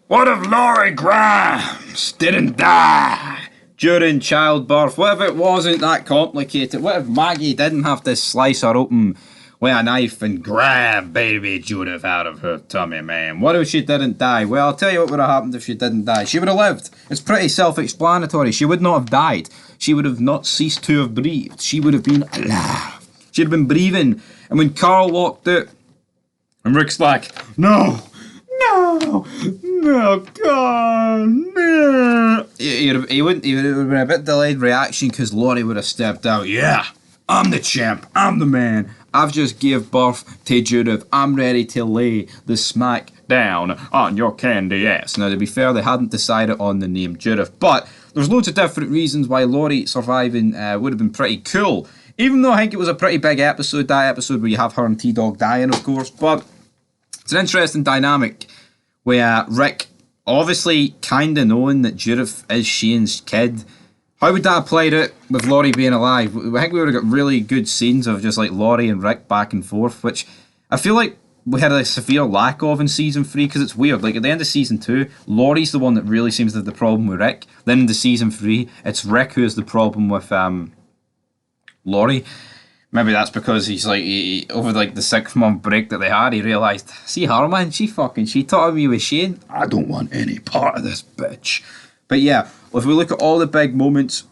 What if Laurie Grimes didn't die during childbirth? What if it wasn't that complicated? What if Maggie didn't have to slice her open with a knife and grab baby Judith out of her tummy, man? What if she didn't die? Well, I'll tell you what would have happened if she didn't die. She would have lived. It's pretty self-explanatory. She would not have died. She would have not ceased to have breathed. She would have been alive. She'd have been breathing. And when Carl walked out, and Rick's like, no, no, no, God, no. He wouldn't. It would have been a bit delayed reaction because Laurie would have stepped out. Yeah, I'm the champ. I'm the man. I've just gave birth to Judith. I'm ready to lay the smack down on your candy ass. Now, to be fair, they hadn't decided on the name Judith, but there's loads of different reasons why Laurie surviving would have been pretty cool. Even though I think it was a pretty big episode, that episode where you have her and T-Dog dying, of course, but it's an interesting dynamic where Rick, obviously kind of knowing that Judith is Shane's kid, how would that play out with Laurie being alive? I think we would have got really good scenes of just like Laurie and Rick back and forth, which I feel like we had a severe lack of in season 3 because it's weird. Like at the end of season 2, Laurie's the one that really seems to have the problem with Rick. Then in the season 3, it's Rick who has the problem with Laurie. Maybe that's because he's like, over like the 6-month break that they had, he realised, see her, man, she taught me with Shane. I don't want any part of this bitch. But yeah, if we look at all the big moments,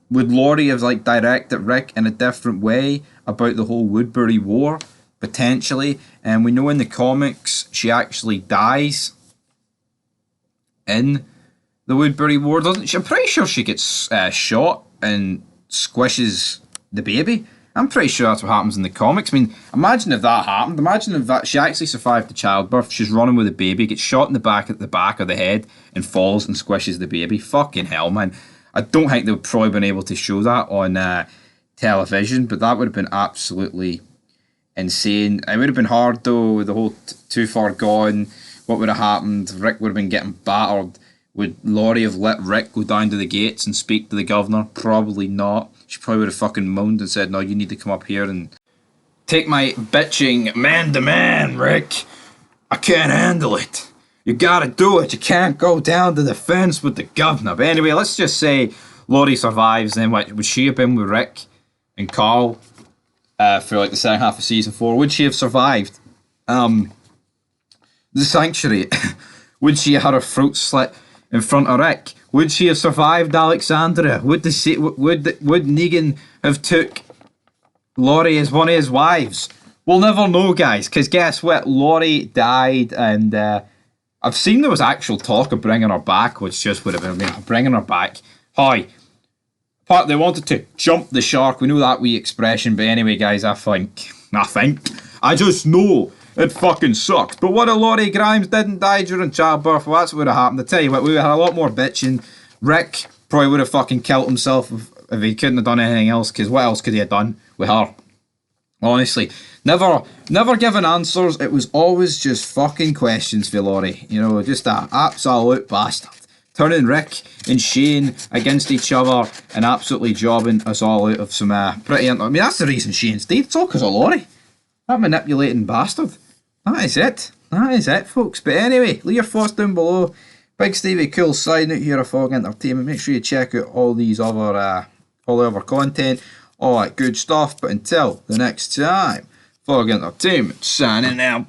would Laurie have like directed Rick in a different way about the whole Woodbury War? Potentially. And we know in the comics, she actually dies in the Woodbury War, doesn't she? I'm pretty sure she gets shot and squishes the baby. I'm pretty sure that's what happens in the comics. I mean, imagine if that happened. Imagine if that she actually survived the childbirth. She's running with a baby, gets shot in the back of the head, and falls and squishes the baby. Fucking hell, man. I don't think they've probably been able to show that on television, but that would have been absolutely insane. It would have been hard though, the whole Too Far Gone. What would have happened? Rick would have been getting battered. Would Laurie have let Rick go down to the gates and speak to the governor? Probably not. She probably would have fucking moaned and said, no, you need to come up here and take my bitching man to man, Rick. I can't handle it. You gotta do it. You can't go down to the fence with the governor. But anyway, let's just say Laurie survives. Then what, would she have been with Rick and Carl for like the second half of season 4? Would she have survived the sanctuary? Would she have had her throat slit in front of Rick? Would she have survived Alexandria? Would Negan have took Laurie as one of his wives? We'll never know, guys, because guess what? Laurie died, and I've seen there was actual talk of bringing her back, which just would have been bringing her back. Hi. They wanted to jump the shark. We know that wee expression, but anyway, guys, I just know it fucking sucks. But what if Laurie Grimes didn't die during childbirth? Well, that's what would have happened. I tell you what, we would have had a lot more bitching. Rick probably would have fucking killed himself if he couldn't have done anything else, because what else could he have done with her? Honestly, never given answers. It was always just fucking questions for Laurie. You know, just an absolute bastard. Turning Rick and Shane against each other and absolutely jobbing us all out of some pretty... I mean, that's the reason Shane's dead. It's all because of Laurie. That manipulating bastard. That is it. That is it, folks. But anyway, leave your thoughts down below. Big Stevie Cool signing out here at Fog Entertainment. Make sure you check out all these other all the other content, all that good stuff. But until the next time, Fog Entertainment signing out.